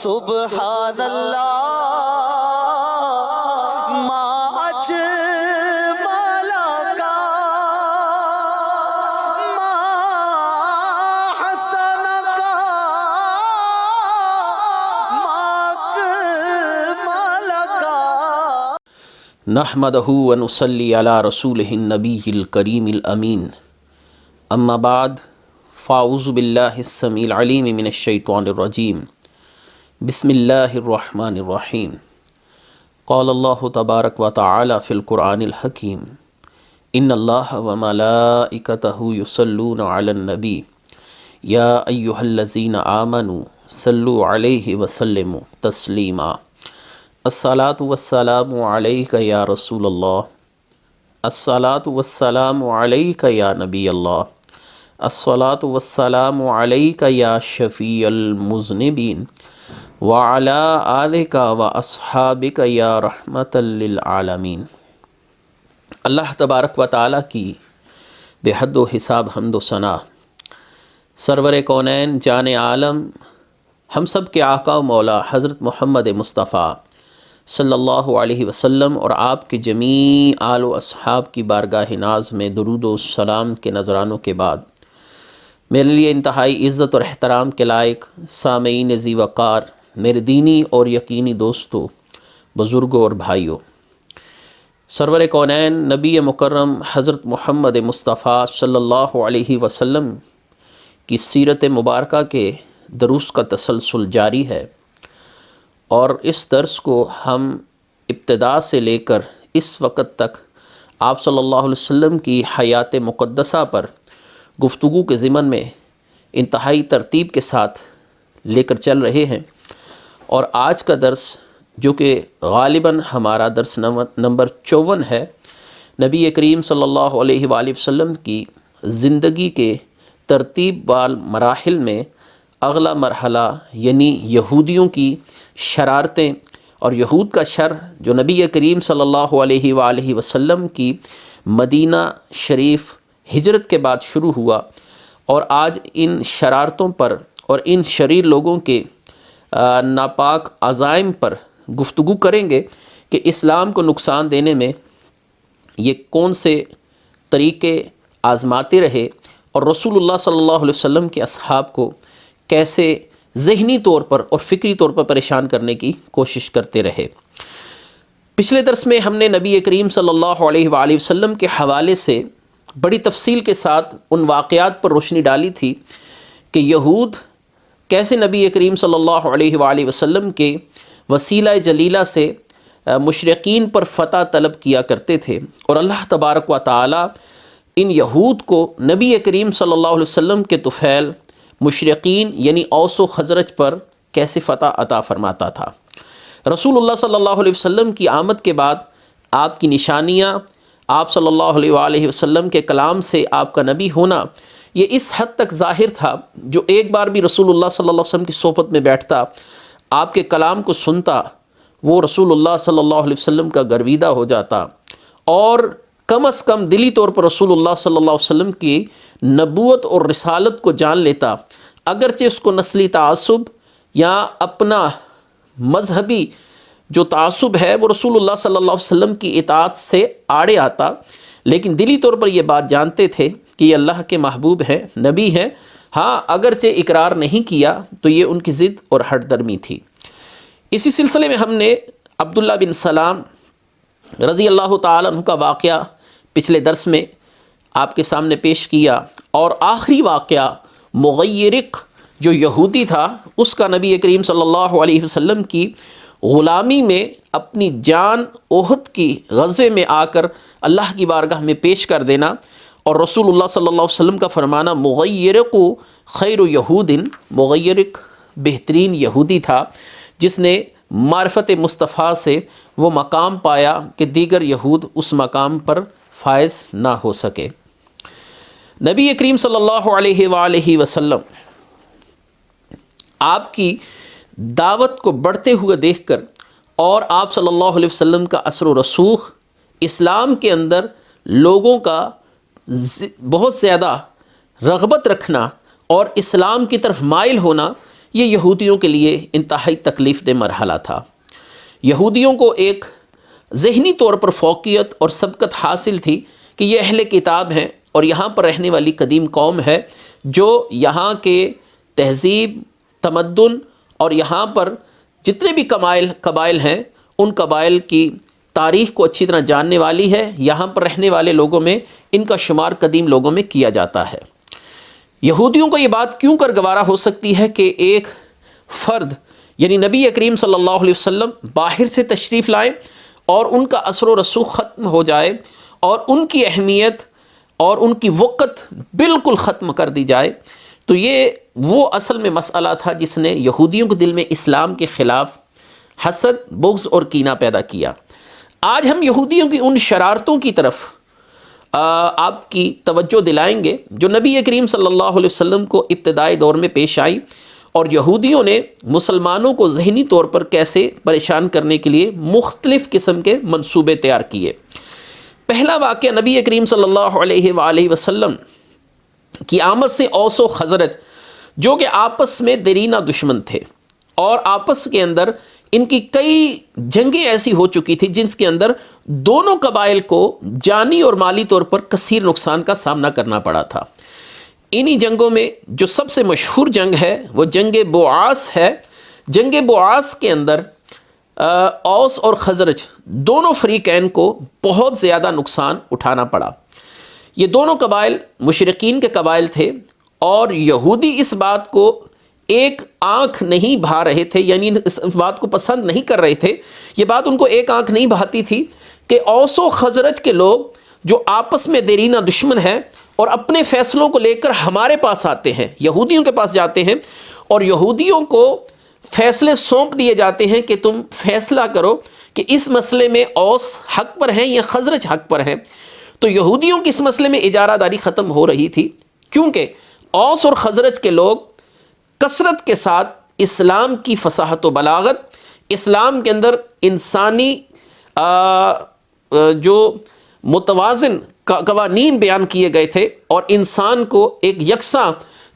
سبحان اللہ ما اجمل کا ما حسن کا ما اکمل کا نحمدہ ونصلی علی رسولہ النبی الکریم الامین اما بعد فاعوذ باللہ السمیع العلیم من الشیطان الرجیم بسم اللہ الرحمن الرحیم قال اللہ تبارک و تعالی فی القرآن الحکیم ان اللہ وملائکتہ یصلون علی النبی یا ایہا الذین آمنوا صلوا علیہ وسلموا تسلیما الصلاۃ والسلام علیک یا رسول اللہ الصلاۃ والسلام علیک یا نبی اللہ الصلاۃ والسلام علیک یا شفیع المذنبین وعلی آلک و اصحابک یا رحمۃ للعالمین۔ اللہ تبارک و تعالیٰ کی بے حد و حساب حمد و ثنا، سرور کونین جان عالم، ہم سب کے آقا و مولا حضرت محمد مصطفیٰ صلی اللہ علیہ وسلم اور آپ کے جمیع آل و اصحاب کی بارگاہ ناز میں درود و سلام کے نذرانوں کے بعد میرے لیے انتہائی عزت اور احترام کے لائق سامعین ذی وقار، میرے دینی اور یقینی دوستوں، بزرگوں اور بھائیوں، سرور کونین نبی مکرم حضرت محمد مصطفیٰ صلی اللہ علیہ وسلم کی سیرت مبارکہ کے دروس کا تسلسل جاری ہے، اور اس درس کو ہم ابتدا سے لے کر اس وقت تک آپ صلی اللہ علیہ وسلم کی حیات مقدسہ پر گفتگو کے ضمن میں انتہائی ترتیب کے ساتھ لے کر چل رہے ہیں، اور آج کا درس جو کہ غالباً ہمارا درس نمبر 54 ہے، نبی کریم صلی اللہ علیہ وآلہ وسلم کی زندگی کے ترتیب وال مراحل میں اگلا مرحلہ یعنی یہودیوں کی شرارتیں اور یہود کا شر جو نبی کریم صلی اللہ علیہ وآلہ وسلم کی مدینہ شریف ہجرت کے بعد شروع ہوا، اور آج ان شرارتوں پر اور ان شریر لوگوں کے ناپاک عزائم پر گفتگو کریں گے کہ اسلام کو نقصان دینے میں یہ کون سے طریقے آزماتے رہے اور رسول اللہ صلی اللہ علیہ وسلم کے اصحاب کو کیسے ذہنی طور پر اور فکری طور پر پریشان کرنے کی کوشش کرتے رہے۔ پچھلے درس میں ہم نے نبی کریم صلی اللہ علیہ وآلہ وسلم کے حوالے سے بڑی تفصیل کے ساتھ ان واقعات پر روشنی ڈالی تھی کہ یہود کیسے نبی کریم صلی اللہ علیہ وآلہ وسلم کے وسیلہ جلیلہ سے مشرقین پر فتح طلب کیا کرتے تھے، اور اللہ تبارک و تعالی ان یہود کو نبی کریم صلی اللہ علیہ وسلم کے طفیل مشرقین یعنی اوس و خزرج پر کیسے فتح عطا فرماتا تھا۔ رسول اللہ صلی اللہ علیہ وسلم کی آمد کے بعد آپ کی نشانیاں، آپ صلی اللہ علیہ وآلہ وسلم کے کلام سے آپ کا نبی ہونا، یہ اس حد تک ظاہر تھا جو ایک بار بھی رسول اللہ صلی اللہ علیہ وسلم کی صحبت میں بیٹھتا، آپ کے کلام کو سنتا، وہ رسول اللہ صلی اللہ علیہ وسلم کا گرویدہ ہو جاتا، اور کم از کم دلی طور پر رسول اللہ صلی اللہ علیہ وسلم کی نبوت اور رسالت کو جان لیتا، اگرچہ اس کو نسلی تعصب یا اپنا مذہبی جو تعصب ہے وہ رسول اللہ صلی اللہ علیہ وسلم کی اطاعت سے آڑے آتا، لیکن دلی طور پر یہ بات جانتے تھے کہ یہ اللہ کے محبوب ہیں، نبی ہیں۔ ہاں، اگرچہ اقرار نہیں کیا تو یہ ان کی ضد اور ہٹ درمی تھی۔ اسی سلسلے میں ہم نے عبداللہ بن سلام رضی اللہ تعالیٰ عنہ کا واقعہ پچھلے درس میں آپ کے سامنے پیش کیا، اور آخری واقعہ مغیرق جو یہودی تھا، اس کا نبی کریم صلی اللہ علیہ وسلم کی غلامی میں اپنی جان احد کی غزوے میں آ کر اللہ کی بارگاہ میں پیش کر دینا، اور رسول اللہ صلی اللہ علیہ وسلم کا فرمانا مغیرق خیر یہود، مغیرق بہترین یہودی تھا جس نے معرفت مصطفیٰ سے وہ مقام پایا کہ دیگر یہود اس مقام پر فائز نہ ہو سکے۔ نبی کریم صلی اللہ علیہ وآلہ وسلم آپ کی دعوت کو بڑھتے ہوئے دیکھ کر اور آپ صلی اللہ علیہ وسلم کا اثر و رسوخ اسلام کے اندر لوگوں کا بہت زیادہ رغبت رکھنا اور اسلام کی طرف مائل ہونا، یہ یہودیوں کے لیے انتہائی تکلیف دہ مرحلہ تھا۔ یہودیوں کو ایک ذہنی طور پر فوقیت اور سبقت حاصل تھی کہ یہ اہل کتاب ہیں اور یہاں پر رہنے والی قدیم قوم ہے جو یہاں کے تہذیب، تمدن اور یہاں پر جتنے بھی قبائل ہیں ان قبائل کی تاریخ کو اچھی طرح جاننے والی ہے۔ یہاں پر رہنے والے لوگوں میں ان کا شمار قدیم لوگوں میں کیا جاتا ہے۔ یہودیوں کو یہ بات کیوں کر گوارا ہو سکتی ہے کہ ایک فرد یعنی نبی کریم صلی اللہ علیہ وسلم باہر سے تشریف لائیں اور ان کا اثر و رسوخ ختم ہو جائے اور ان کی اہمیت اور ان کی وقت بالکل ختم کر دی جائے، تو یہ وہ اصل میں مسئلہ تھا جس نے یہودیوں کے دل میں اسلام کے خلاف حسد، بغض اور کینہ پیدا کیا۔ آج ہم یہودیوں کی ان شرارتوں کی طرف آپ کی توجہ دلائیں گے جو نبی کریم صلی اللہ علیہ وسلم کو ابتدائی دور میں پیش آئی اور یہودیوں نے مسلمانوں کو ذہنی طور پر کیسے پریشان کرنے کے لیے مختلف قسم کے منصوبے تیار کیے۔ پہلا واقعہ نبی کریم صلی اللہ علیہ وآلہ وسلم کی آمد سے اوس و خزرج جو کہ آپس میں دیرینہ دشمن تھے اور آپس کے اندر ان کی کئی جنگیں ایسی ہو چکی تھی جن کے اندر دونوں قبائل کو جانی اور مالی طور پر کثیر نقصان کا سامنا کرنا پڑا تھا۔ انہی جنگوں میں جو سب سے مشہور جنگ ہے وہ جنگ بوعاس ہے۔ جنگ بوعاس کے اندر اوس اور خزرج دونوں فریقین کو بہت زیادہ نقصان اٹھانا پڑا۔ یہ دونوں قبائل مشرقین کے قبائل تھے اور یہودی اس بات کو ایک آنکھ نہیں بھا رہے تھے، یعنی اس بات کو پسند نہیں کر رہے تھے۔ یہ بات ان کو ایک آنکھ نہیں بھاتی تھی کہ اوس و خزرج کے لوگ جو آپس میں دیرینہ دشمن ہیں اور اپنے فیصلوں کو لے کر ہمارے پاس آتے ہیں، یہودیوں کے پاس جاتے ہیں اور یہودیوں کو فیصلے سونپ دیے جاتے ہیں کہ تم فیصلہ کرو کہ اس مسئلے میں اوس حق پر ہیں یا خزرج حق پر ہیں۔ تو یہودیوں کی اس مسئلے میں اجارہ داری ختم ہو رہی تھی کیونکہ اوس اور خزرج کے لوگ کثرت کے ساتھ اسلام کی فصاحت و بلاغت، اسلام کے اندر انسانی جو متوازن قوانین بیان کیے گئے تھے اور انسان کو ایک یکساں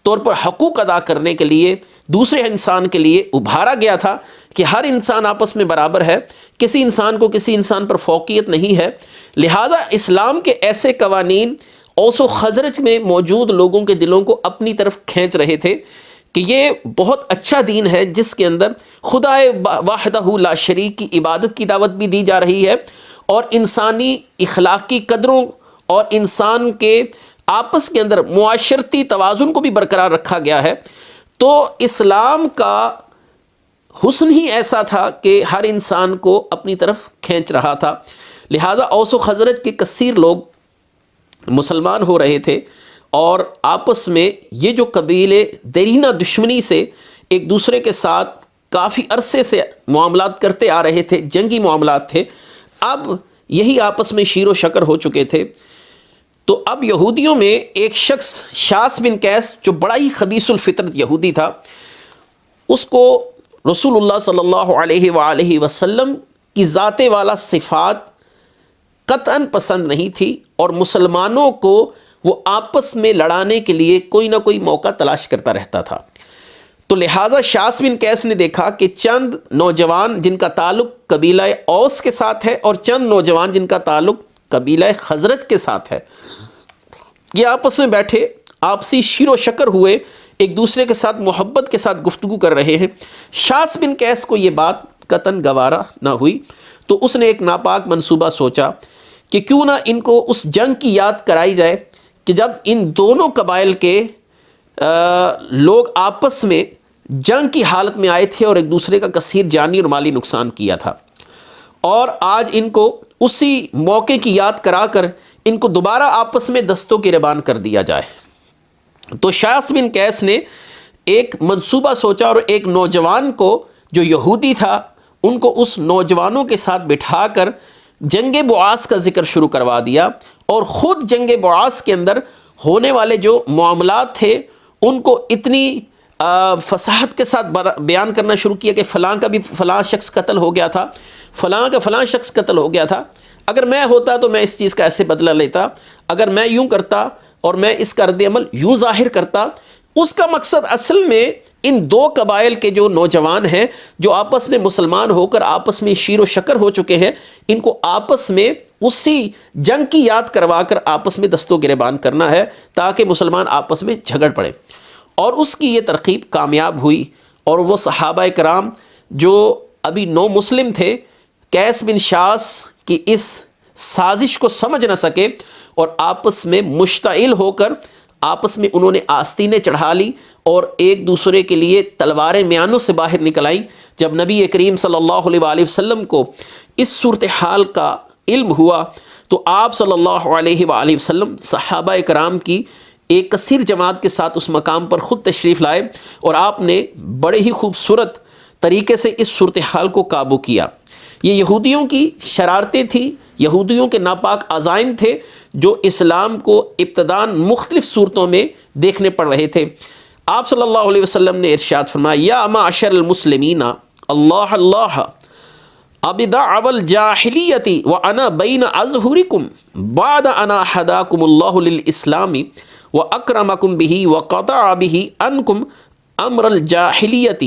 طور پر حقوق ادا کرنے کے لیے دوسرے انسان کے لیے ابھارا گیا تھا کہ ہر انسان آپس میں برابر ہے، کسی انسان کو کسی انسان پر فوقیت نہیں ہے، لہذا اسلام کے ایسے قوانین اوس و خزرج میں موجود لوگوں کے دلوں کو اپنی طرف کھینچ رہے تھے کہ یہ بہت اچھا دین ہے جس کے اندر خدا واحدہ لا شریک کی عبادت کی دعوت بھی دی جا رہی ہے اور انسانی اخلاقی قدروں اور انسان کے آپس کے اندر معاشرتی توازن کو بھی برقرار رکھا گیا ہے۔ تو اسلام کا حسن ہی ایسا تھا کہ ہر انسان کو اپنی طرف کھینچ رہا تھا، لہٰذا اوس و خزرج کے کثیر لوگ مسلمان ہو رہے تھے اور آپس میں یہ جو قبیلے دیرینہ دشمنی سے ایک دوسرے کے ساتھ کافی عرصے سے معاملات کرتے آ رہے تھے، جنگی معاملات تھے، اب یہی آپس میں شیر و شکر ہو چکے تھے۔ تو اب یہودیوں میں ایک شخص شاس بن قیس جو بڑا ہی خبیث الفطرت یہودی تھا، اس کو رسول اللہ صلی اللہ علیہ وآلہ وسلم کی ذات والا صفات قطعاً پسند نہیں تھی اور مسلمانوں کو وہ آپس میں لڑانے کے لیے کوئی نہ کوئی موقع تلاش کرتا رہتا تھا۔ تو لہٰذا شاس بن قیس نے دیکھا کہ چند نوجوان جن کا تعلق قبیلہ اوس کے ساتھ ہے اور چند نوجوان جن کا تعلق قبیلہ خزرج کے ساتھ ہے، یہ آپس میں بیٹھے آپسی شیر و شکر ہوئے، ایک دوسرے کے ساتھ محبت کے ساتھ گفتگو کر رہے ہیں۔ شاس بن قیس کو یہ بات قطعاً گوارا نہ ہوئی تو اس نے ایک ناپاک منصوبہ سوچا کہ کیوں نہ ان کو اس جنگ کی یاد کرائی جائے کہ جب ان دونوں قبائل کے لوگ آپس میں جنگ کی حالت میں آئے تھے اور ایک دوسرے کا کثیر جانی اور مالی نقصان کیا تھا، اور آج ان کو اسی موقع کی یاد کرا کر ان کو دوبارہ آپس میں دستوں کی ربان کر دیا جائے۔ تو شاس بن قیس نے ایک منصوبہ سوچا اور ایک نوجوان کو جو یہودی تھا ان کو اس نوجوانوں کے ساتھ بٹھا کر جنگ بوعاس کا ذکر شروع کروا دیا اور خود جنگ بوعاس کے اندر ہونے والے جو معاملات تھے ان کو اتنی فصاحت کے ساتھ بیان کرنا شروع کیا کہ فلاں کا بھی فلاں شخص قتل ہو گیا تھا، فلاں کا فلاں شخص قتل ہو گیا تھا، اگر میں ہوتا تو میں اس چیز کا ایسے بدلہ لیتا، اگر میں یوں کرتا اور میں اس کا رد عمل یوں ظاہر کرتا۔ اس کا مقصد اصل میں ان دو قبائل کے جو نوجوان ہیں جو آپس میں مسلمان ہو کر آپس میں شیر و شکر ہو چکے ہیں، ان کو آپس میں اسی جنگ کی یاد کروا کر آپس میں دست و گریبان کرنا ہے تاکہ مسلمان آپس میں جھگڑ پڑے. اور اس کی یہ ترغیب کامیاب ہوئی، اور وہ صحابہ کرام جو ابھی نو مسلم تھے، قیس بن شاس کی اس سازش کو سمجھ نہ سکے اور آپس میں مشتعل ہو کر آپس میں انہوں نے آستینیں چڑھا لی اور ایک دوسرے کے لیے تلواریں میانوں سے باہر نکل آئیں. جب نبی کریم صلی اللہ علیہ وآلہ وسلم کو اس صورتحال کا علم ہوا تو آپ صلی اللہ علیہ وآلہ وسلم صحابہ کرام کی ایک کثیر جماعت کے ساتھ اس مقام پر خود تشریف لائے اور آپ نے بڑے ہی خوبصورت طریقے سے اس صورتحال کو قابو کیا. یہ یہودیوں کی شرارتیں تھیں، یہودیوں کے ناپاک عزائم تھے جو اسلام کو ابتداً مختلف صورتوں میں دیکھنے پڑ رہے تھے. آپ صلی اللہ علیہ وسلم نے ارشاد فرمایا، یا معاشر المسلمین اللہ اللہ ابدع الجاہلیت وانا بین اظہرکم بعد انا ہداکم اللہ للاسلام واکرمکم بہ وقطع بہ عنکم امر الجاہلیت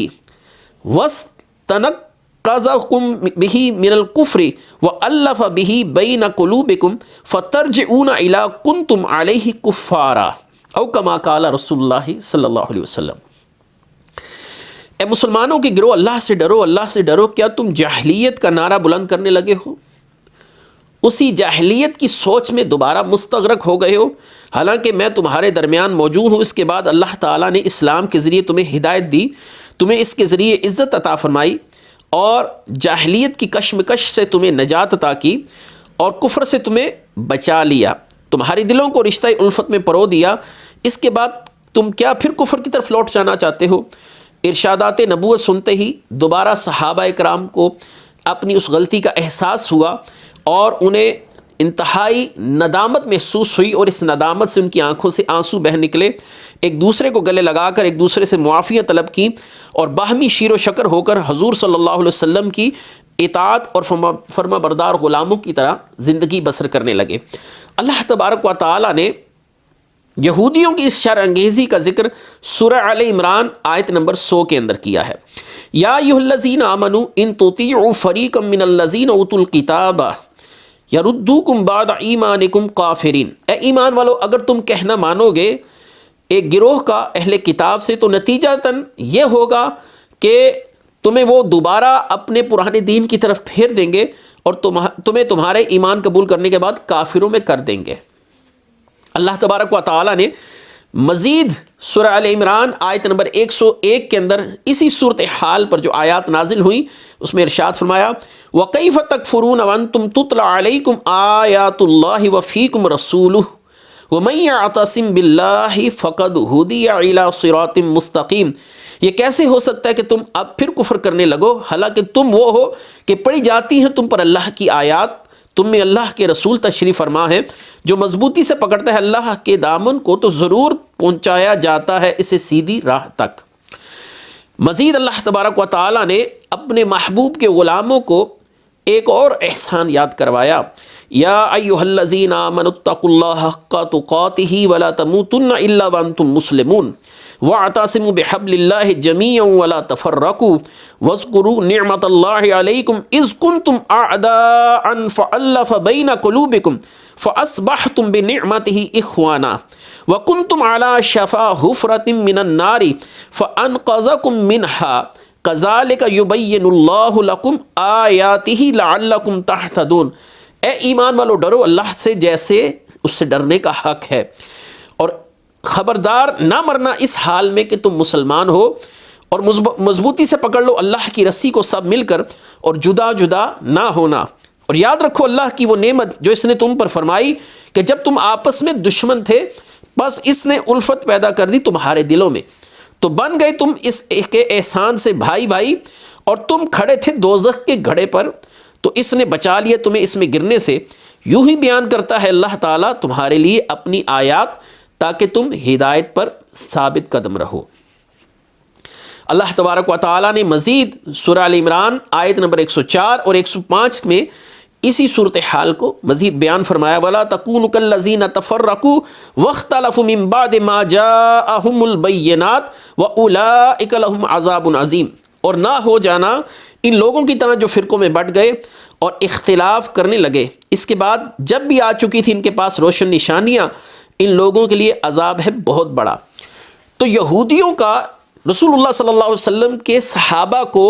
واستنقذکم بہ من الکفر والف بہ بین قلوبکم فترجعون الی کنتم علیہ کفارا او کما قال رسول اللہ صلی اللہ علیہ وسلم. اے مسلمانوں کے گروہ، اللہ سے ڈرو، اللہ سے ڈرو. کیا تم جاہلیت کا نعرہ بلند کرنے لگے ہو؟ اسی جاہلیت کی سوچ میں دوبارہ مستغرق ہو گئے ہو؟ حالانکہ میں تمہارے درمیان موجود ہوں. اس کے بعد اللہ تعالیٰ نے اسلام کے ذریعے تمہیں ہدایت دی، تمہیں اس کے ذریعے عزت عطا فرمائی اور جاہلیت کی کشمکش سے تمہیں نجات عطا کی اور کفر سے تمہیں بچا لیا، تمہارے دلوں کو رشتہ الفت میں پرو دیا. اس کے بعد تم کیا پھر کفر کی طرف لوٹ جانا چاہتے ہو؟ ارشادات نبوت سنتے ہی دوبارہ صحابہ کرام کو اپنی اس غلطی کا احساس ہوا اور انہیں انتہائی ندامت محسوس ہوئی، اور اس ندامت سے ان کی آنکھوں سے آنسو بہہ نکلے. ایک دوسرے کو گلے لگا کر ایک دوسرے سے معافیاں طلب کی اور باہمی شیر و شکر ہو کر حضور صلی اللہ علیہ وسلم کی اطاعت اور فرما بردار غلاموں کی طرح زندگی بسر کرنے لگے. اللہ تبارک و تعالی نے یہودیوں کی اس شر انگیزی کا ذکر سورہ آل عمران آیت نمبر 100 کے اندر کیا ہے. یا ایھا الذین آمنوا ان تطیعوا فریقا من الذین اوتوا الکتاب یردوکم بعد ایمانکم کافرین. اے ایمان والو، اگر تم کہنا مانو گے ایک گروہ کا اہل کتاب سے تو نتیجتاً یہ ہوگا کہ تمہیں وہ دوبارہ اپنے پرانے دین کی طرف پھیر دیں گے اور تمہیں تمہارے ایمان قبول کرنے کے بعد کافروں میں کر دیں گے. اللہ تبارک و تعالی نے مزید سورہ آل عمران آیت نمبر 101 کے اندر اسی صورتحال پر جو آیات نازل ہوئی اس میں ارشاد فرمایا، وَكَيْفَ تَكْفُرُونَ وَأَنْتُمْ تُتْلَى عَلَيْكُمْ آيَاتُ اللَّهِ وَفِيكُمْ رَسُولُهُ وَمَنْ يَعْتَصِمْ بِاللَّهِ فَقَدْ هُدِيَ إِلَى صِرَاطٍ مُسْتَقِيمٍ. یہ کیسے ہو سکتا ہے کہ تم اب پھر کفر کرنے لگو حالانکہ تم وہ ہو کہ پڑھی جاتی ہیں تم پر اللہ کی آیات، تم میں اللہ کے رسول تشریف فرما ہے. جو مضبوطی سے پکڑتا ہے اللہ کے دامن کو تو ضرور پہنچایا جاتا ہے اسے سیدھی راہ تک. مزید اللہ تبارک و تعالی نے اپنے محبوب کے غلاموں کو ایک اور احسان یاد کروایا. یا ایھا الذین آمنوا اتقوا اللہ حق تقاتہ ولا تموتن الا وانتم مسلمون واعتصموا بحبل اللہ جميعا ولا تفرقوا واذکروا نعمت اللہ علیکم اذ کنتم اعداء فألف بین قلوبکم فاصبحتم بنعمتہ اخوانا وکنتم علی شفا حفرۃ من النار فانقذکم منها کذالک یبین اللہ لکم آیاتہ لعلکم تہتدون. اے ایمان والو، ڈرو اللہ سے جیسے اس سے ڈرنے کا حق ہے، اور خبردار نہ مرنا اس حال میں کہ تم مسلمان ہو، اور مضبوطی سے پکڑ لو اللہ کی رسی کو سب مل کر اور جدا جدا نہ ہونا. اور یاد رکھو اللہ کی وہ نعمت جو اس نے تم پر فرمائی کہ جب تم آپس میں دشمن تھے بس اس نے الفت پیدا کر دی تمہارے دلوں میں، تو بن گئے تم اس کے احسان سے بھائی بھائی، اور تم کھڑے تھے دوزخ کے گھڑے پر تو اس نے بچا لیا تمہیں اس میں گرنے سے. یوں ہی بیان کرتا ہے اللہ تعالیٰ تمہارے لیے اپنی آیات تاکہ تم ہدایت پر ثابت قدم رہو. اللہ تبارک و تعالیٰ نے مزید سورہ آل عمران آیت نمبر 104 اور 105 میں اسی صورتحال کو مزید بیان فرمایا وَلَا تَكُونُوا كَالَّذِينَ تَفَرَّقُوا وَاخْتَلَفُوا مِن بَعْدِ مَا جَاءَهُمُ الْبَيِّنَاتُ وَأُولَٰئِكَ لَهُمْ عَذَابٌ عَظِيمٌ، اور نہ ہو جانا ان لوگوں کی طرح جو فرقوں میں بٹ گئے اور اختلاف کرنے لگے، اس کے بعد جب بھی آ چکی تھی ان کے پاس روشن نشانیاں، ان لوگوں کے لیے عذاب ہے بہت بڑا۔ تو یہودیوں کا رسول اللہ صلی اللہ علیہ وسلم کے صحابہ کو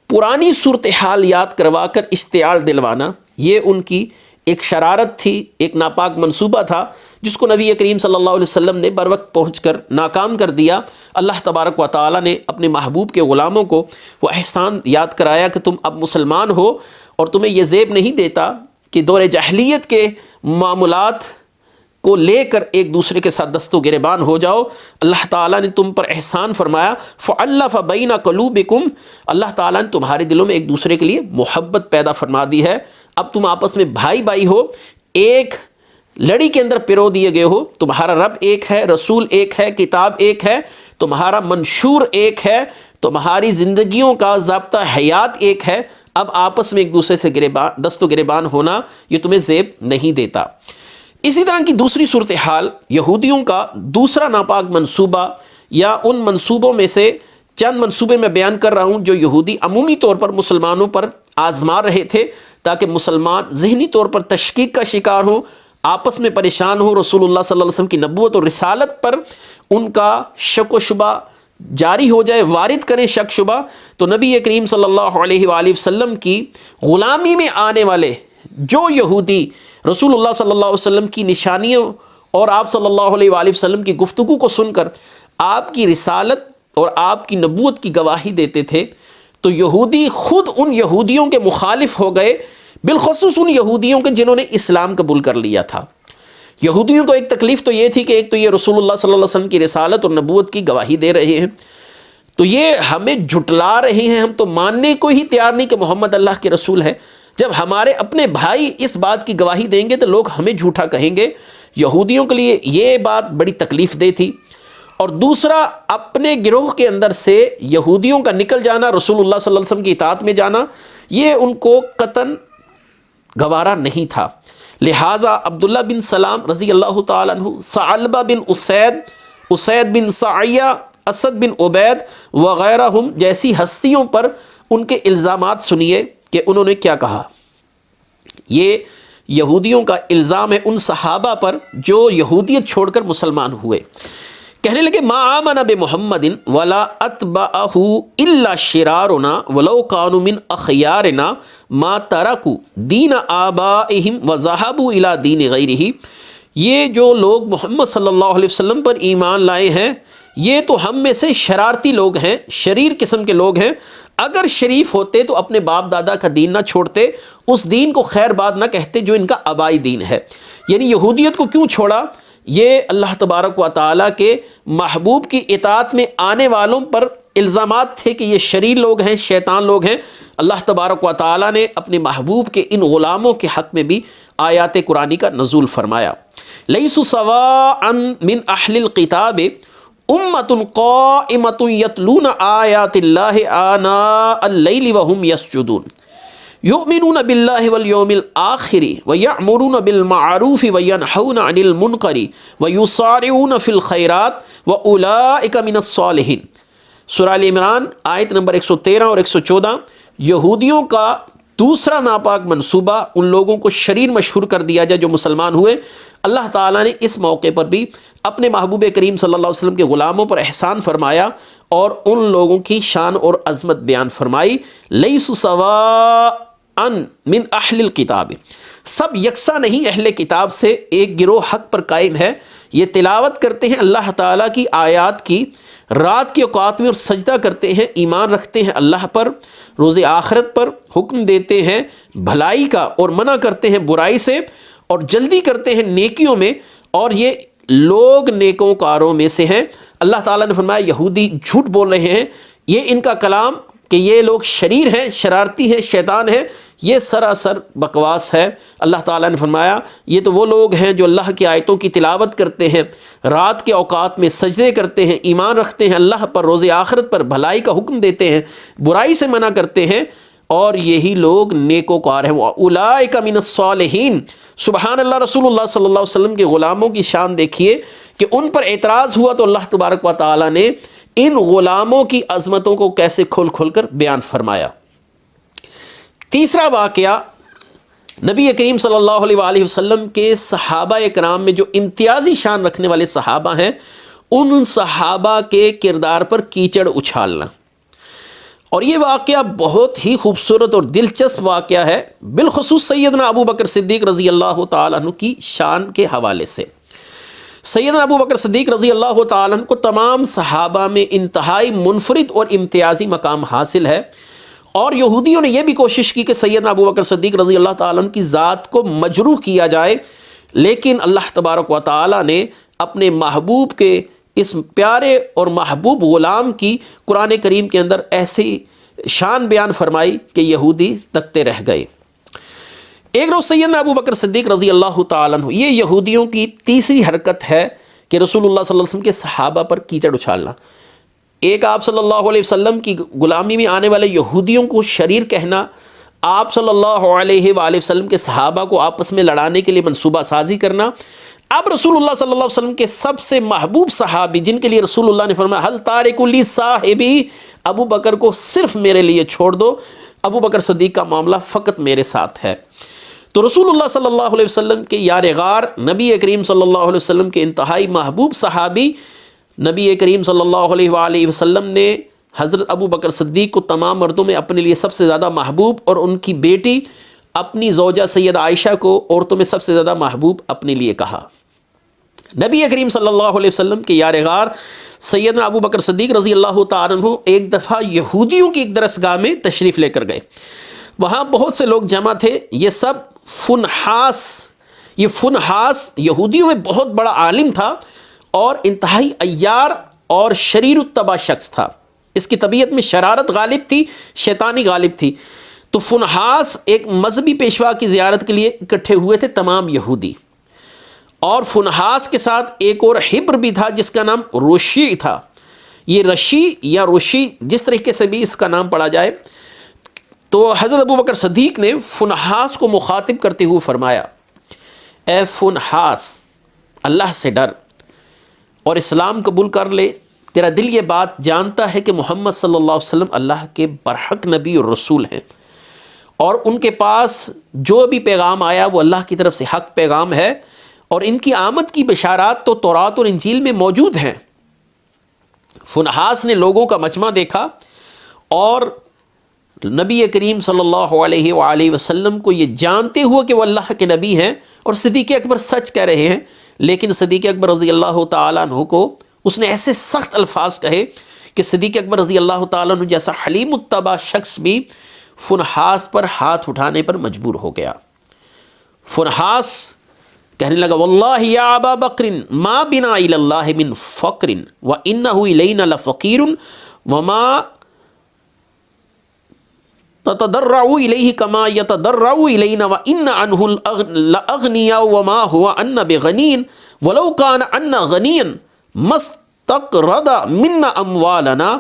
پرانی صورتحال یاد کروا کر اشتعال دلوانا، یہ ان کی ایک شرارت تھی، ایک ناپاک منصوبہ تھا جس کو نبی کریم صلی اللہ علیہ وسلم نے بر وقت پہنچ کر ناکام کر دیا۔ اللہ تبارک و تعالیٰ نے اپنے محبوب کے غلاموں کو وہ احسان یاد کرایا کہ تم اب مسلمان ہو، اور تمہیں یہ زیب نہیں دیتا کہ دور جاہلیت کے معاملات کو لے کر ایک دوسرے کے ساتھ دست و گریبان ہو جاؤ۔ اللہ تعالیٰ نے تم پر احسان فرمایا، فَأَلَّفَ بَيْنَ قُلُوبِكُمْ، اللہ تعالیٰ نے تمہارے دلوں میں ایک دوسرے کے لیے محبت پیدا فرما دی ہے، اب تم آپس میں بھائی بھائی ہو، ایک لڑی کے اندر پرو دیے گئے ہو، تمہارا رب ایک ہے، رسول ایک ہے، کتاب ایک ہے، تمہارا منشور ایک ہے، تمہاری زندگیوں کا ضابطہ حیات ایک ہے، اب آپس میں ایک دوسرے سے دست و گریبان ہونا یہ تمہیں زیب نہیں دیتا۔ اسی طرح کی دوسری صورتحال یہودیوں کا دوسرا ناپاک منصوبہ، یا ان منصوبوں میں سے چند منصوبے میں بیان کر رہا ہوں جو یہودی عمومی طور پر مسلمانوں پر آزما رہے تھے تاکہ مسلمان ذہنی طور پر تشکیک کا شکار ہوں، آپس میں پریشان ہوں، رسول اللہ صلی اللہ علیہ وسلم کی نبوت اور رسالت پر ان کا شک و شبہ جاری ہو جائے، وارد کریں شک شبہ۔ تو نبی کریم صلی اللہ علیہ وآلہ وسلم کی غلامی میں آنے والے جو یہودی رسول اللہ صلی اللہ علیہ وسلم کی نشانیوں اور آپ صلی اللہ علیہ وآلہ وسلم کی گفتگو کو سن کر آپ کی رسالت اور آپ کی نبوت کی گواہی دیتے تھے، تو یہودی خود ان یہودیوں کے مخالف ہو گئے، بالخصوص ان یہودیوں کے جنہوں نے اسلام قبول کر لیا تھا۔ یہودیوں کو ایک تکلیف تو یہ تھی کہ ایک تو یہ رسول اللہ صلی اللہ علیہ وسلم کی رسالت اور نبوت کی گواہی دے رہے ہیں، تو یہ ہمیں جھٹلا رہے ہیں، ہم تو ماننے کو ہی تیار نہیں کہ محمد اللہ کے رسول ہے۔ جب ہمارے اپنے بھائی اس بات کی گواہی دیں گے تو لوگ ہمیں جھوٹا کہیں گے۔ یہودیوں کے لیے یہ بات بڑی تکلیف دہ تھی۔ اور دوسرا، اپنے گروہ کے اندر سے یہودیوں کا نکل جانا، رسول اللہ صلی اللہ علیہ وسلم کی اطاعت میں جانا، یہ ان کو قطعاً گوارا نہیں تھا۔ لہٰذا عبداللہ بن سلام رضی اللہ تعالیٰ عنہ، ثعلبہ بن اسید بن سعیہ، اسد بن عبید وغیرہم جیسی ہستیوں پر ان کے الزامات سنیے کہ انہوں نے کیا کہا۔ یہ یہودیوں کا الزام ہے ان صحابہ پر جو یہودیت چھوڑ کر مسلمان ہوئے۔ کہنے لگے ما آمن بمحمد ولا اتبعہ الا شرارنا ولو كانوا من اخیارنا ما ترکوا دین آبائہم وذهبوا الى دین غیرہ۔ یہ جو لوگ محمد صلی اللہ علیہ وسلم پر ایمان لائے ہیں، یہ تو ہم میں سے شرارتی لوگ ہیں، شریر قسم کے لوگ ہیں۔ اگر شریف ہوتے تو اپنے باپ دادا کا دین نہ چھوڑتے، اس دین کو خیر بات نہ کہتے جو ان کا آبائی دین ہے۔ یعنی یہودیت کو کیوں چھوڑا؟ یہ اللہ تبارک و تعالیٰ کے محبوب کی اطاعت میں آنے والوں پر الزامات تھے کہ یہ شریر لوگ ہیں، شیطان لوگ ہیں۔ اللہ تبارک و تعالیٰ نے اپنے محبوب کے ان غلاموں کے حق میں بھی آیات قرآنی کا نزول فرمایا۔ لیسوا سواء من اہل الکتاب امۃ قائمۃ یتلون آیات اللہ آناء اللیل وہم یسجدون یؤمنون باللہ والیوم الآخر ویأمرون بالمعروف وینہون عن المنکر ویسارعون فی الخیرات واولئک من الصالحین۔ سورہ آل عمران آیت نمبر 113 اور 114۔ یہودیوں کا دوسرا ناپاک منصوبہ ان لوگوں کو شریر مشہور کر دیا جائے جو مسلمان ہوئے۔ اللہ تعالیٰ نے اس موقع پر بھی اپنے محبوب کریم صلی اللہ علیہ وسلم کے غلاموں پر احسان فرمایا اور ان لوگوں کی شان اور عظمت بیان فرمائی۔ لیسوا سواء من اہل الکتاب، سب یکساں نہیں اہل کتاب سے، ایک گروہ حق پر قائم ہے، یہ تلاوت کرتے ہیں اللہ تعالیٰ کی آیات کی رات کے اوقات میں اور سجدہ کرتے ہیں، ایمان رکھتے ہیں اللہ پر، روز آخرت پر، حکم دیتے ہیں بھلائی کا اور منع کرتے ہیں برائی سے، اور جلدی کرتے ہیں نیکیوں میں، اور یہ لوگ نیکوں کاروں میں سے ہیں۔ اللہ تعالیٰ نے فرمایا یہودی جھوٹ بول رہے ہیں، یہ ان کا کلام کہ یہ لوگ شریر ہیں، شرارتی ہیں، شیطان ہیں، یہ سراسر بکواس ہے۔ اللہ تعالیٰ نے فرمایا یہ تو وہ لوگ ہیں جو اللہ کی آیتوں کی تلاوت کرتے ہیں، رات کے اوقات میں سجدے کرتے ہیں، ایمان رکھتے ہیں اللہ پر، روز آخرت پر، بھلائی کا حکم دیتے ہیں، برائی سے منع کرتے ہیں، اور یہی لوگ نیکوکار ہیں. اولئک من الصالحین. سبحان اللہ. رسول اللہ صلی اللہ علیہ وسلم کے غلاموں کی شان دیکھیے کہ ان پر اعتراض ہوا تو اللہ تبارک و تعالی نے ان غلاموں کی عظمتوں کو کیسے کھول کھول کر بیان فرمایا. تیسرا واقعہ نبی کریم صلی اللہ علیہ وآلہ وسلم کے صحابہ کرام میں جو امتیازی شان رکھنے والے صحابہ ہیں ان صحابہ کے کردار پر کیچڑ اچھالنا. اور یہ واقعہ بہت ہی خوبصورت اور دلچسپ واقعہ ہے، بالخصوص سیدنا ابو بکر صدیق رضی اللہ تعالیٰ عنہ کی شان کے حوالے سے. سیدنا ابو بکر صدیق رضی اللہ تعالیٰ عنہ کو تمام صحابہ میں انتہائی منفرد اور امتیازی مقام حاصل ہے، اور یہودیوں نے یہ بھی کوشش کی کہ سیدنا ابو بکر صدیق رضی اللہ تعالیٰ عنہ کی ذات کو مجروح کیا جائے، لیکن اللہ تبارک و تعالیٰ نے اپنے محبوب کے اس پیارے اور محبوب غلام کی قرآن کریم کے اندر ایسی شان بیان فرمائی کہ یہودی تکتے رہ گئے. ایک روز سیدنا ابو بکر صدیق رضی اللہ تعالیٰ عنہ، یہ یہودیوں کی تیسری حرکت ہے کہ رسول اللہ صلی اللہ علیہ وسلم کے صحابہ پر کیچڑ اچھالنا. ایک آپ صلی اللہ علیہ وسلم کی غلامی میں آنے والے یہودیوں کو شریر کہنا، آپ صلی اللہ علیہ وآلہ وسلم کے صحابہ کو آپس میں لڑانے کے لیے منصوبہ سازی کرنا. اب رسول اللہ صلی اللہ علیہ وسلم کے سب سے محبوب صحابی جن کے لیے رسول اللہ نے فرمایا حل تارک لی صاحبی، ابو بکر کو صرف میرے لیے چھوڑ دو، ابو بکر صدیق کا معاملہ فقط میرے ساتھ ہے. تو رسول اللہ صلی اللہ علیہ وسلم کے یار غار نبی کریم صلی اللہ علیہ وسلم کے انتہائی محبوب صحابی نبی کریم صلی اللہ علیہ وآلہ وسلم نے حضرت ابو بکر صدیق کو تمام مردوں میں اپنے لیے سب سے زیادہ محبوب اور ان کی بیٹی اپنی زوجہ سیدہ عائشہ کو عورتوں میں سب سے زیادہ محبوب اپنے لیے کہا. نبی کریم صلی اللہ علیہ وسلم کے یار غار سیدنا ابو بکر صدیق رضی اللہ تعالیٰ عنہ ایک دفعہ یہودیوں کی ایک درسگاہ میں تشریف لے کر گئے. وہاں بہت سے لوگ جمع تھے. یہ سب فنحاس یہودیوں میں بہت بڑا عالم تھا اور انتہائی عیار اور شریر الطبع شخص تھا. اس کی طبیعت میں شرارت غالب تھی، شیطانی غالب تھی. تو فنحاس ایک مذہبی پیشوا کی زیارت کے لیے اکٹھے ہوئے تھے تمام یہودی، اور فنحاس کے ساتھ ایک اور حبر بھی تھا جس کا نام رشی تھا. یہ رشی یا رشی جس طریقے سے بھی اس کا نام پڑھا جائے. تو حضرت ابو بکر صدیق نے فنحاس کو مخاطب کرتے ہوئے فرمایا اے فنحاس، اللہ سے ڈر اور اسلام قبول کر لے. تیرا دل یہ بات جانتا ہے کہ محمد صلی اللہ علیہ وسلم اللہ کے برحق نبی اور رسول ہیں، اور ان کے پاس جو بھی پیغام آیا وہ اللہ کی طرف سے حق پیغام ہے، اور ان کی آمد کی بشارات تو تورات اور انجیل میں موجود ہیں. فنحاس نے لوگوں کا مجمع دیکھا اور نبی کریم صلی اللہ علیہ وآلہ وسلم کو یہ جانتے ہوئے کہ وہ اللہ کے نبی ہیں اور صدیق اکبر سچ کہہ رہے ہیں، لیکن صدیق اکبر رضی اللہ تعالیٰ عنہ کو اس نے ایسے سخت الفاظ کہے کہ صدیق اکبر رضی اللہ تعالیٰ عنہ جیسا حلیم الطبع شخص بھی فنحاس پر ہاتھ اٹھانے پر مجبور ہو گیا. فنحاس کہنے لگا واللہ یا ابا بکر ما بنا الی اللہ من فقر وانہ الینا لفقیر وما تتضرع الیہ کما یتضرع الینا وان عنہ لاغنیا وما هو عنا بغنی ولو کان عنا غنیا ما استقرض منا اموالنا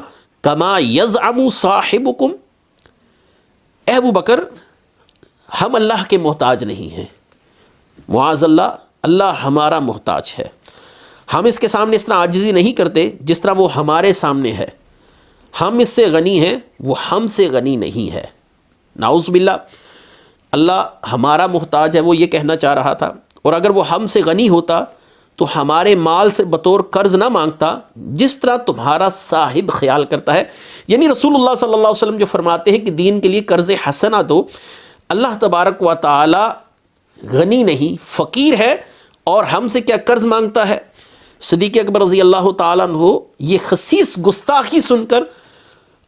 کما یزعم صاحبکم. اے ابو بکر، ہم اللہ کے محتاج نہیں ہیں، معاذ اللہ، اللہ ہمارا محتاج ہے. ہم اس کے سامنے اس طرح عاجزی نہیں کرتے جس طرح وہ ہمارے سامنے ہے. ہم اس سے غنی ہیں، وہ ہم سے غنی نہیں ہے. نعوذ باللہ، اللہ ہمارا محتاج ہے وہ یہ کہنا چاہ رہا تھا. اور اگر وہ ہم سے غنی ہوتا تو ہمارے مال سے بطور قرض نہ مانگتا جس طرح تمہارا صاحب خیال کرتا ہے. یعنی رسول اللہ صلی اللہ علیہ وسلم جو فرماتے ہیں کہ دین کے لیے قرض حسنہ دو، اللہ تبارک و تعالی غنی نہیں، فقیر ہے، اور ہم سے کیا قرض مانگتا ہے. صدیق اکبر رضی اللہ تعالیٰ عنہ یہ خسیس گستاخی سن کر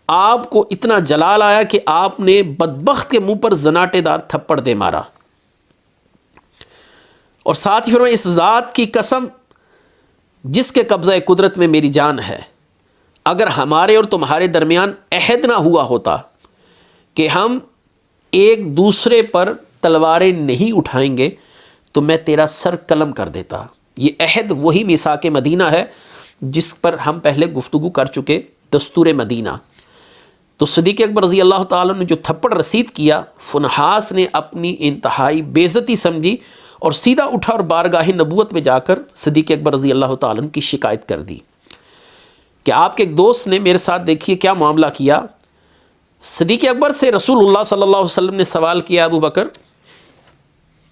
آپ کو اتنا جلال آیا کہ آپ نے بدبخت کے منہ پر زناٹے دار تھپڑ دے مارا، اور ساتھ ہی فرمایا اس ذات کی قسم جس کے قبضہ قدرت میں میری جان ہے، اگر ہمارے اور تمہارے درمیان عہد نہ ہوا ہوتا کہ ہم ایک دوسرے پر تلواریں نہیں اٹھائیں گے تو میں تیرا سر قلم کر دیتا. یہ عہد وہی میثاق مدینہ ہے جس پر ہم پہلے گفتگو کر چکے، دستور مدینہ. تو صدیق اکبر رضی اللہ تعالیٰ نے جو تھپڑ رسید کیا، فنحاس نے اپنی انتہائی بے عزتی سمجھی اور سیدھا اٹھا اور بارگاہ نبوت میں جا کر صدیق اکبر رضی اللہ تعالیٰ کی شکایت کر دی کہ آپ کے ایک دوست نے میرے ساتھ دیکھیے کیا معاملہ کیا۔ صدیق اکبر سے رسول اللہ صلی اللہ علیہ وسلم نے سوال کیا، ابو بکر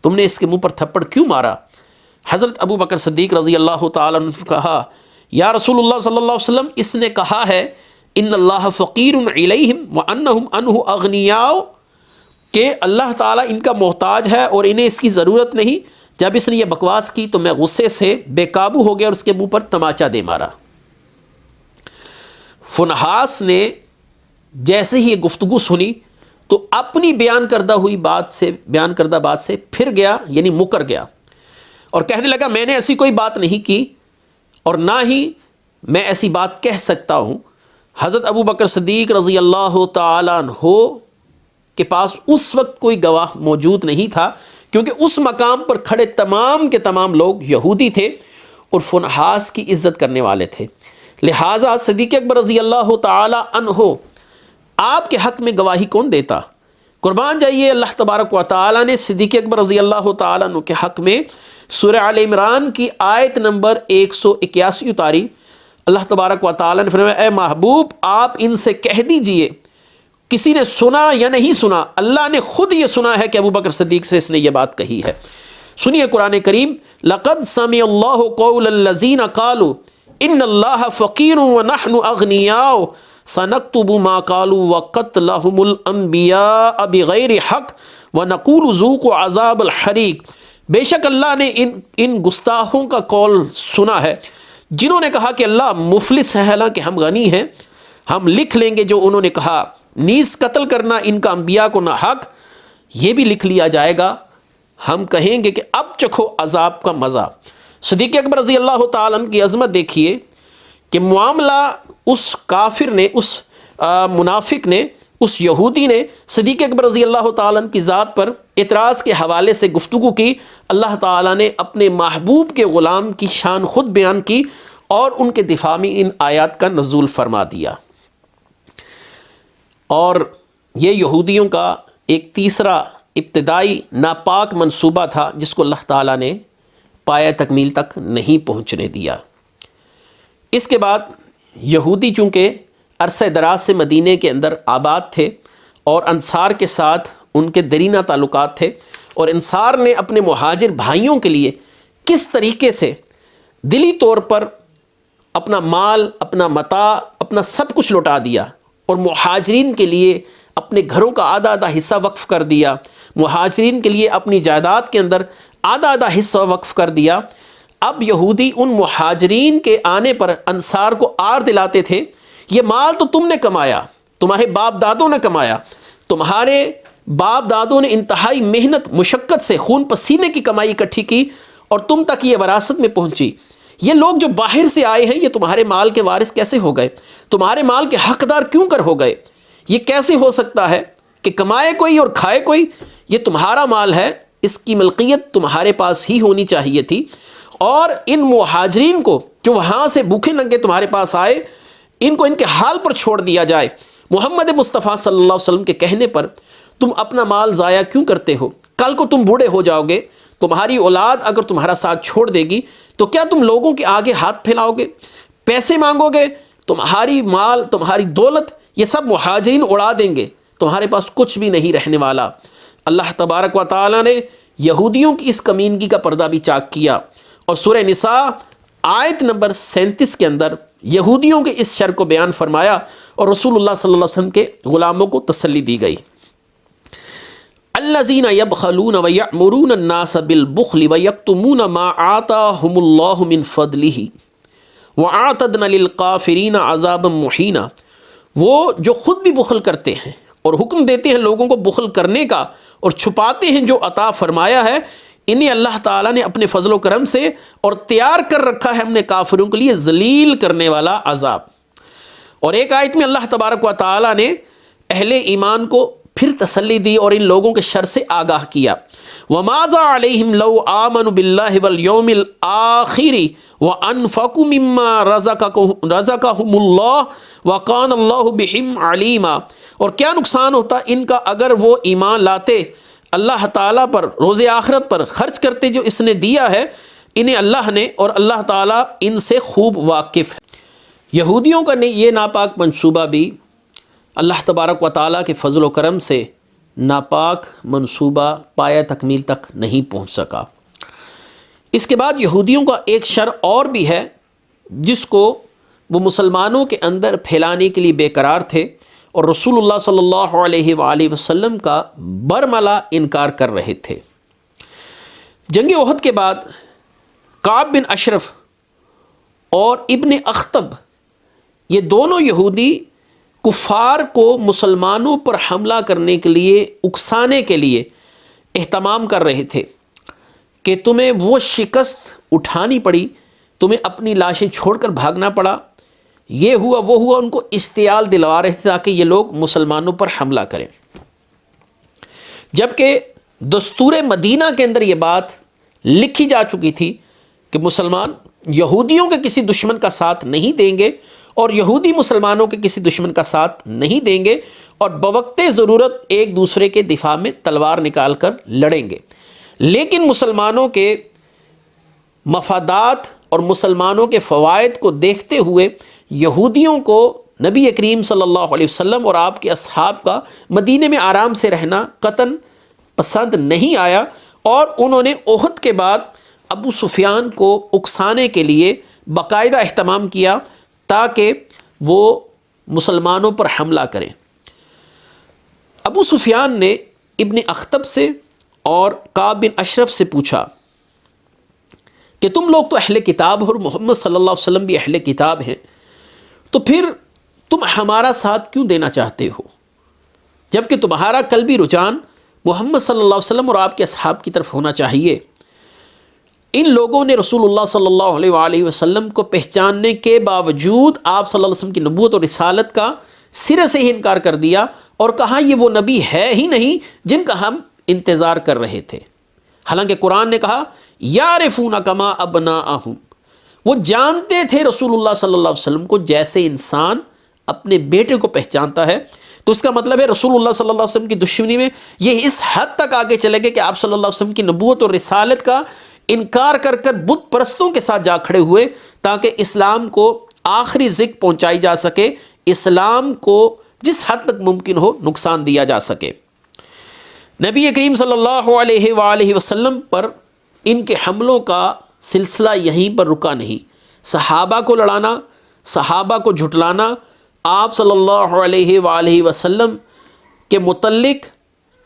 تم نے اس کے منہ پر تھپڑ کیوں مارا؟ حضرت ابو بکر صدیق رضی اللہ تعالیٰ عنہ نے کہا، یا رسول اللہ صلی اللہ علیہ وسلم، اس نے کہا ہے ان اللہ فقیر علیہم وانہم عنہ اغنیاء، کہ اللہ تعالیٰ ان کا محتاج ہے اور انہیں اس کی ضرورت نہیں۔ جب اس نے یہ بکواس کی تو میں غصے سے بے قابو ہو گیا اور اس کے منہ پر تماچا دے مارا۔ فنحاس نے جیسے ہی یہ گفتگو سنی تو اپنی بیان کردہ بات سے پھر گیا، یعنی مکر گیا اور کہنے لگا میں نے ایسی کوئی بات نہیں کی اور نہ ہی میں ایسی بات کہہ سکتا ہوں۔ حضرت ابو بکر صدیق رضی اللہ تعالیٰ عنہ کے پاس اس وقت کوئی گواہ موجود نہیں تھا، کیونکہ اس مقام پر کھڑے تمام کے تمام لوگ یہودی تھے اور فنحاس کی عزت کرنے والے تھے، لہٰذا صدیق اکبر رضی اللہ تعالیٰ عنہ آپ کے حق میں گواہی کون دیتا؟ قربان جائیے، اللہ تبارک و تعالیٰ نے صدیق اکبر رضی اللہ تعالیٰ عنہ کے حق میں سورہ آل عمران کی آیت نمبر 181 اتاری۔ اللہ تبارک و تعالیٰ نے فرمایا، اے محبوب آپ ان سے کہہ دیجئے، کسی نے سنا یا نہیں سنا، اللہ نے خود یہ سنا ہے کہ ابو بکر صدیق سے اس نے یہ بات کہی ہے۔ سنیے قرآن کریم، لقد سمع اللہ قول الذین قالوا ان اللہ فقیر ونحن اغنیاء سنکتب ما قالوا وقتلهم الانبیاء بغیر حق ونقول ذوقوا عذاب الحریق۔ بے شک اللہ نے ان گستاخوں کا قول سنا ہے جنہوں نے کہا کہ اللہ مفلس ہے، حالانکہ ہم غنی ہیں، ہم لکھ لیں گے جو انہوں نے کہا، نیز قتل کرنا ان کا انبیاء کو نہ حق، یہ بھی لکھ لیا جائے گا، ہم کہیں گے کہ اب چکھو عذاب کا مزہ۔ صدیق اکبر رضی اللہ تعالیٰ عنہ کی عظمت دیکھیے کہ معاملہ اس کافر نے، اس منافق نے، اس یہودی نے صدیق اکبر رضی اللہ تعالیٰ عنہ کی ذات پر اعتراض کے حوالے سے گفتگو کی، اللہ تعالیٰ نے اپنے محبوب کے غلام کی شان خود بیان کی اور ان کے دفاع میں ان آیات کا نزول فرما دیا۔ اور یہ یہودیوں کا ایک تیسرا ابتدائی ناپاک منصوبہ تھا جس کو اللہ تعالیٰ نے پایہ تکمیل تک نہیں پہنچنے دیا۔ اس کے بعد یہودی چونکہ عرصہ دراز سے مدینے کے اندر آباد تھے اور انصار کے ساتھ ان کے درینہ تعلقات تھے، اور انصار نے اپنے مہاجر بھائیوں کے لیے کس طریقے سے دلی طور پر اپنا مال، اپنا متاع، اپنا سب کچھ لوٹا دیا اور مہاجرین کے لیے اپنے گھروں کا آدھا آدھا حصہ وقف کر دیا، مہاجرین کے لیے اپنی جائیداد کے اندر آدھا آدھا حصہ وقف کر دیا۔ اب یہودی ان مہاجرین کے آنے پر انصار کو آر دلاتے تھے، یہ مال تو تم نے کمایا، تمہارے باپ دادوں نے کمایا، تمہارے باپ دادوں نے انتہائی محنت مشقت سے خون پسینے کی کمائی اکٹھی کی اور تم تک یہ وراثت میں پہنچی۔ یہ لوگ جو باہر سے آئے ہیں یہ تمہارے مال کے وارث کیسے ہو گئے؟ تمہارے مال کے حقدار کیوں کر ہو گئے؟ یہ کیسے ہو سکتا ہے کہ کمائے کوئی اور کھائے کوئی؟ یہ تمہارا مال ہے، اس کی ملکیت تمہارے پاس ہی ہونی چاہیے تھی۔ اور ان مہاجرین کو جو وہاں سے بھوکے ننگے تمہارے پاس آئے، ان کو ان کے حال پر چھوڑ دیا جائے۔ محمد مصطفیٰ صلی اللہ علیہ وسلم کے کہنے پر تم اپنا مال ضائع کیوں کرتے ہو؟ کل کو تم بوڑھے ہو جاؤ گے، تمہاری اولاد اگر تمہارا ساتھ چھوڑ دے گی تو کیا تم لوگوں کے آگے ہاتھ پھیلاؤ گے، پیسے مانگو گے؟ تمہاری مال، تمہاری دولت یہ سب مہاجرین اڑا دیں گے، تمہارے پاس کچھ بھی نہیں رہنے والا۔ اللہ تبارک و تعالیٰ نے یہودیوں کی اس کمینگی کا پردہ بھی چاک کیا، اور سورہ نساء آیت نمبر 37 کے اندر یہودیوں کے اس شر کو بیان فرمایا اور رسول اللہ صلی اللہ علیہ وسلم کے غلاموں کو تسلی دی گئی۔ الذین یبخلون ویأمرون الناس بالبخل ویکتمون ما آتاہم اللہ من فضلہ وأعتدنا للکافرین عذابا مہینا۔ وہ جو خود بھی بخل کرتے ہیں اور حکم دیتے ہیں لوگوں کو بخل کرنے کا اور چھپاتے ہیں جو عطا فرمایا ہے، انہیں اللہ تعالیٰ نے اپنے فضل و کرم سے اور تیار کر رکھا ہے اپنے کافروں کے لیے ذلیل کرنے والا عذاب۔ اور ایک آیت میں اللہ تبارک و تعالیٰ نے اہل ایمان کو پھر تسلی دی اور ان لوگوں کے شر سے آگاہ کیا۔ وَمَاذَا عَلَيْهِمْ لَوْ آمَنُوا بِاللَّهِ وَالْيَوْمِ الْآخِرِ وَأَنفَقُوا مِمَّا رَزَقَهُمُ اللَّهُ وَقَانَ اللَّهُ بِهِمْ عَلِيمًا، اور کیا نقصان ہوتا ان کا اگر وہ ایمان لاتے اللہ تعالیٰ پر، روز آخرت پر، خرچ کرتے جو اس نے دیا ہے انہیں اللہ نے، اور اللہ تعالیٰ ان سے خوب واقف ہے۔ یہودیوں کا یہ ناپاک منصوبہ بھی اللہ تبارک و تعالیٰ کے فضل و کرم سے ناپاک منصوبہ پایہ تکمیل تک نہیں پہنچ سکا۔ اس کے بعد یہودیوں کا ایک شر اور بھی ہے جس کو وہ مسلمانوں کے اندر پھیلانے کے لیے بے قرار تھے، اور رسول اللہ صلی اللہ علیہ وآلہ وسلم کا برملا انکار کر رہے تھے۔ جنگ احد کے بعد کعب بن اشرف اور ابن اخطب یہ دونوں یہودی کفار کو مسلمانوں پر حملہ کرنے کے لیے، اکسانے کے لیے اہتمام کر رہے تھے کہ تمہیں وہ شکست اٹھانی پڑی، تمہیں اپنی لاشیں چھوڑ کر بھاگنا پڑا، یہ ہوا وہ ہوا، ان کو اشتعال دلوا رہے تھے تاکہ یہ لوگ مسلمانوں پر حملہ کریں۔ جبکہ دستور مدینہ کے اندر یہ بات لکھی جا چکی تھی کہ مسلمان یہودیوں کے کسی دشمن کا ساتھ نہیں دیں گے، اور یہودی مسلمانوں کے کسی دشمن کا ساتھ نہیں دیں گے، اور بوقت ضرورت ایک دوسرے کے دفاع میں تلوار نکال کر لڑیں گے۔ لیکن مسلمانوں کے مفادات اور مسلمانوں کے فوائد کو دیکھتے ہوئے یہودیوں کو نبی کریم صلی اللہ علیہ وسلم اور آپ کے اصحاب کا مدینے میں آرام سے رہنا قطعاً پسند نہیں آیا، اور انہوں نے احد کے بعد ابو سفیان کو اکسانے کے لیے باقاعدہ اہتمام کیا تاکہ وہ مسلمانوں پر حملہ کریں۔ ابو سفیان نے ابن اخطب سے اور کعب بن اشرف سے پوچھا کہ تم لوگ تو اہل کتاب ہو اور محمد صلی اللہ علیہ وسلم بھی اہل کتاب ہیں، تو پھر تم ہمارا ساتھ کیوں دینا چاہتے ہو، جبکہ تمہارا قلبی رجحان محمد صلی اللہ علیہ وسلم اور آپ کے اصحاب کی طرف ہونا چاہیے۔ ان لوگوں نے رسول اللہ صلی اللہ علیہ وآلہ وسلم کو پہچاننے کے باوجود آپ صلی اللہ علیہ وسلم کی نبوت اور رسالت کا سرے سے ہی انکار کر دیا، اور کہا یہ وہ نبی ہے ہی نہیں جن کا ہم انتظار کر رہے تھے۔ حالانکہ قرآن نے کہا یعرفون کما ابناءہم، وہ جانتے تھے رسول اللہ صلی اللہ علیہ وسلم کو جیسے انسان اپنے بیٹے کو پہچانتا ہے۔ تو اس کا مطلب ہے رسول اللہ صلی اللہ علیہ وسلم کی دشمنی میں یہ اس حد تک آگے چلے گئے کہ آپ صلی اللہ علیہ وسلم کی نبوت اور رسالت کا انکار کر کر بت پرستوں کے ساتھ جا کھڑے ہوئے تاکہ اسلام کو آخری ذکر پہنچائی جا سکے، اسلام کو جس حد تک ممکن ہو نقصان دیا جا سکے۔ نبی کریم صلی اللہ علیہ وآلہ وسلم پر ان کے حملوں کا سلسلہ یہیں پر رکا نہیں۔ صحابہ کو لڑانا، صحابہ کو جھٹلانا، آپ صلی اللہ علیہ وآلہ وسلم کے متعلق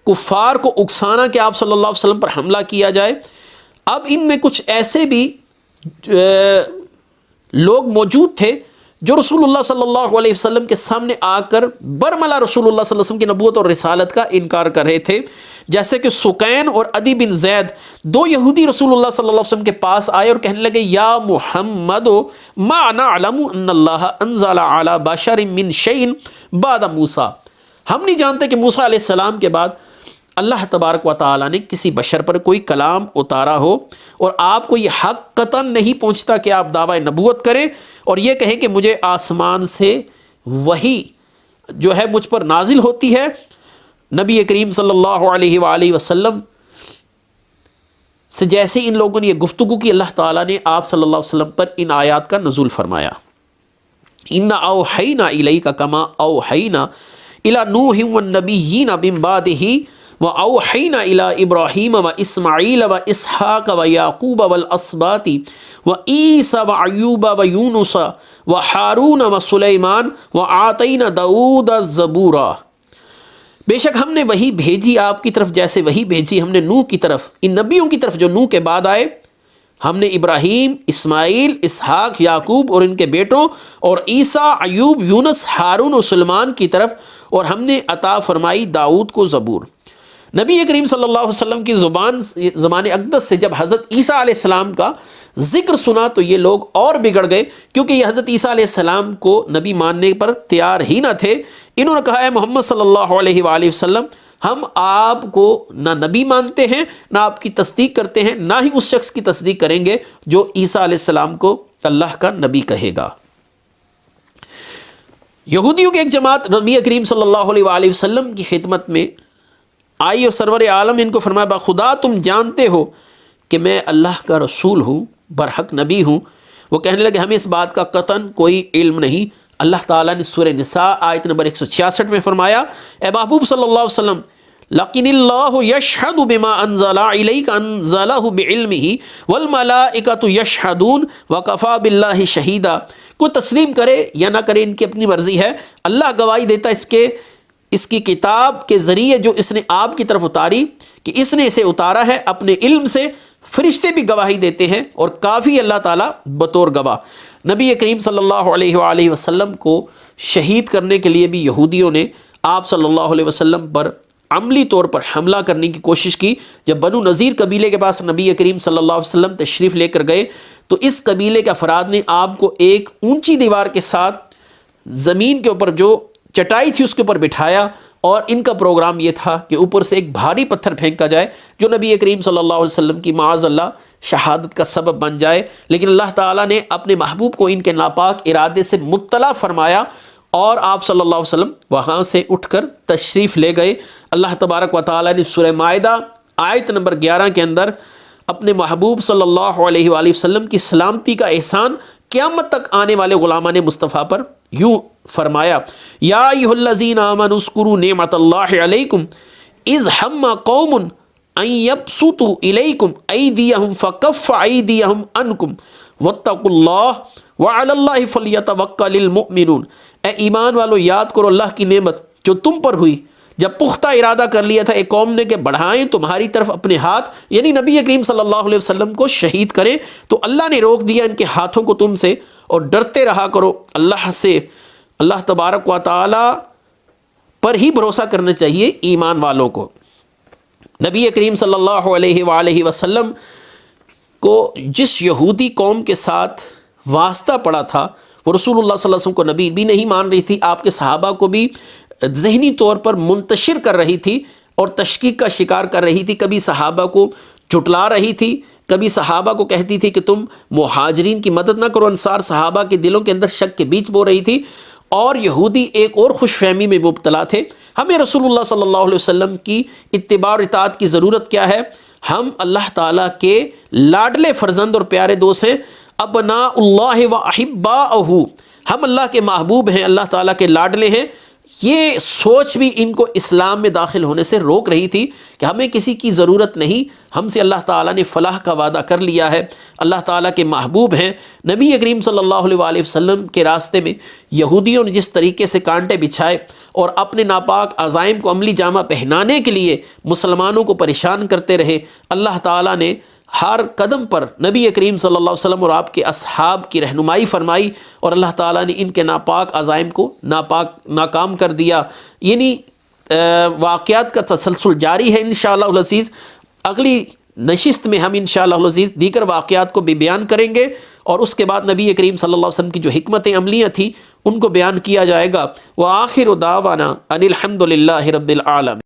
کفار کو اکسانا کہ آپ صلی اللہ علیہ وسلم پر حملہ کیا جائے۔ اب ان میں کچھ ایسے بھی لوگ موجود تھے جو رسول اللہ صلی اللہ علیہ وسلم کے سامنے آ کر برملا رسول اللہ صلی اللہ علیہ وسلم کی نبوت اور رسالت کا انکار کر رہے تھے، جیسے کہ سکین اور عدی بن زید، دو یہودی رسول اللہ صلی اللہ علیہ وسلم کے پاس آئے اور کہنے لگے یا محمد ما نعلم ان اللہ انزل علی بشر من شیء بعد موسیٰ، ہم نہیں جانتے کہ موسیٰ علیہ السلام کے بعد اللہ تبارک و تعالیٰ نے کسی بشر پر کوئی کلام اتارا ہو، اور آپ کو یہ حق قطعاً نہیں پہنچتا کہ آپ دعویٰ نبوت کریں اور یہ کہیں کہ مجھے آسمان سے وحی جو ہے مجھ پر نازل ہوتی ہے۔ نبی کریم صلی اللہ علیہ وآلہ وسلم سے جیسے ان لوگوں نے یہ گفتگو کی، اللہ تعالیٰ نے آپ صلی اللہ علیہ وسلم پر ان آیات کا نزول فرمایا، اِنَّا أَوْحَيْنَا إِلَيْكَ كَمَا أَوْحَيْنَا إِلَى نُوحٍ وَالنَّبِيِّينَ مِن بَعْدِهِ وَأَوْحَيْنَا إِلَى إِبْرَاهِيمَ وَإِسْمَاعِيلَ وَإِسْحَاقَ وَيَعْقُوبَ وَالْأَسْبَاطِ وَعِيسَى وَأَيُّوبَ وَيُونُسَ وَهَارُونَ وَسُلَيْمَانَ وَآتَيْنَا دَاوُودَ الزَّبُورَ، بے شک ہم نے وہی بھیجی آپ کی طرف جیسے وہی بھیجی ہم نے نوح کی طرف، ان نبیوں کی طرف جو نوح کے بعد آئے، ہم نے ابراہیم، اسماعیل، اسحاق، یعقوب اور ان کے بیٹوں، اور عیسیٰ، ایوب، یونس، ہارون اور سلیمان کی طرف، اور ہم نے عطا فرمائی داؤد کو زبور۔ نبی کریم صلی اللہ علیہ وسلم کی زبان اقدس سے جب حضرت عیسیٰ علیہ السلام کا ذکر سنا تو یہ لوگ اور بگڑ گئے، کیونکہ یہ حضرت عیسیٰ علیہ السلام کو نبی ماننے پر تیار ہی نہ تھے۔ انہوں نے کہا اے محمد صلی اللہ علیہ وآلہ وسلم، ہم آپ کو نہ نبی مانتے ہیں، نہ آپ کی تصدیق کرتے ہیں، نہ ہی اس شخص کی تصدیق کریں گے جو عیسیٰ علیہ السلام کو اللہ کا نبی کہے گا۔ یہودیوں کی ایک جماعت نبی کریم صلی اللہ علیہ وآلہ وسلم کی خدمت میں آئی اور سرور عالم ان کو فرمایا بخدا تم جانتے ہو کہ میں اللہ کا رسول ہوں، برحق نبی ہوں۔ وہ کہنے لگے ہمیں اس بات کا قطعاً کوئی علم نہیں۔ اللہ تعالیٰ نے سورہ نساء آیت نمبر 166 میں فرمایا اے محبوب صلی اللہ علیہ وسلم لَقِنِ اللَّهُ يَشْهَدُ بِمَا أَنزَلَ إِلَيْكَ أَنزَلَهُ بِعِلْمِهِ وَالْمَلَائِكَةُ يَشْهَدُونَ وَكَفَى بِاللَّهِ شَهِيدًا۔ کوئی تسلیم کرے یا نہ کرے ان کی اپنی مرضی ہے، اللہ گواہی دیتا ہے اس کی کتاب کے ذریعے جو اس نے آپ کی طرف اتاری کہ اس نے اسے اتارا ہے اپنے علم سے، فرشتے بھی گواہی دیتے ہیں اور کافی اللہ تعالیٰ بطور گواہ۔ نبی کریم صلی اللہ علیہ وآلہ وسلم کو شہید کرنے کے لیے بھی یہودیوں نے آپ صلی اللہ علیہ وسلم پر عملی طور پر حملہ کرنے کی کوشش کی۔ جب بنو نذیر قبیلے کے پاس نبی کریم صلی اللہ علیہ وسلم تشریف لے کر گئے تو اس قبیلے کے افراد نے آپ کو ایک اونچی دیوار کے ساتھ زمین کے اوپر جو چٹائی تھی اس کے اوپر بٹھایا، اور ان کا پروگرام یہ تھا کہ اوپر سے ایک بھاری پتھر پھینکا جائے جو نبی کریم صلی اللہ علیہ وسلم کی معاذ اللہ شہادت کا سبب بن جائے۔ لیکن اللہ تعالیٰ نے اپنے محبوب کو ان کے ناپاک ارادے سے مطلع فرمایا اور آپ صلی اللہ علیہ وسلم وہاں سے اٹھ کر تشریف لے گئے۔ اللہ تبارک و تعالیٰ نے سورہ مائدہ آیت نمبر 11 کے اندر اپنے محبوب صلی اللہ علیہ وآلہ وسلم کی سلامتی کا احسان قیامت تک آنے والے غلامان مصطفیٰ پر یوں فرمایا یا ایھا الذین آمنوا اذکروا نعمت اللہ علیکم اذ ہم قوم ان یبسطوا الیکم ایدیہم فکف ایدیہم عنکم واتقوا اللہ وعلی اللہ فلیتوکل المؤمنون۔ اے ایمان والو یاد کرو اللہ کی نعمت جو تم پر ہوئی جب پختہ ارادہ کر لیا تھا ایک قوم نے کہ بڑھائیں تمہاری طرف اپنے ہاتھ، یعنی نبی کریم صلی اللہ علیہ وسلم کو شہید کریں، تو اللہ نے روک دیا ان کے ہاتھوں کو تم سے، اور ڈرتے رہا کرو اللہ سے۔ اللہ تبارک و تعالی پر ہی بھروسہ کرنا چاہیے ایمان والوں کو۔ نبی کریم صلی اللہ علیہ وآلہ وسلم کو جس یہودی قوم کے ساتھ واسطہ پڑا تھا وہ رسول اللہ صلی اللہ علیہ وسلم کو نبی بھی نہیں مان رہی تھی، آپ کے صحابہ کو بھی ذہنی طور پر منتشر کر رہی تھی اور تشکیک کا شکار کر رہی تھی، کبھی صحابہ کو جھٹلا رہی تھی، کبھی صحابہ کو کہتی تھی کہ تم مہاجرین کی مدد نہ کرو، انصار صحابہ کے دلوں کے اندر شک کے بیچ بو رہی تھی، اور یہودی ایک اور خوش فہمی میں مبتلا تھے۔ ہمیں رسول اللہ صلی اللہ علیہ وسلم کی اتباع اور اطاعت کی ضرورت کیا ہے؟ ہم اللہ تعالیٰ کے لاڈلے فرزند اور پیارے دوست ہیں، ابناء اللہ و احباءہ، ہم اللہ کے محبوب ہیں، اللہ تعالیٰ کے لاڈلے ہیں۔ یہ سوچ بھی ان کو اسلام میں داخل ہونے سے روک رہی تھی کہ ہمیں کسی کی ضرورت نہیں، ہم سے اللہ تعالیٰ نے فلاح کا وعدہ کر لیا ہے، اللہ تعالیٰ کے محبوب ہیں۔ نبی کریم صلی اللہ علیہ وآلہ وسلم کے راستے میں یہودیوں نے جس طریقے سے کانٹے بچھائے اور اپنے ناپاک عزائم کو عملی جامہ پہنانے کے لیے مسلمانوں کو پریشان کرتے رہے، اللہ تعالیٰ نے ہر قدم پر نبی کریم صلی اللہ علیہ وسلم اور آپ کے اصحاب کی رہنمائی فرمائی، اور اللہ تعالیٰ نے ان کے ناپاک عزائم کو ناکام کر دیا۔ یعنی واقعات کا تسلسل جاری ہے انشاءاللہ العزیز۔ اگلی نشست میں ہم انشاءاللہ العزیز دیگر واقعات کو بھی بیان کریں گے، اور اس کے بعد نبی کریم صلی اللہ علیہ وسلم کی جو حکمت عملیاں تھیں ان کو بیان کیا جائے گا۔ وآخر دعوانا ان الحمد للہ رب العالمین۔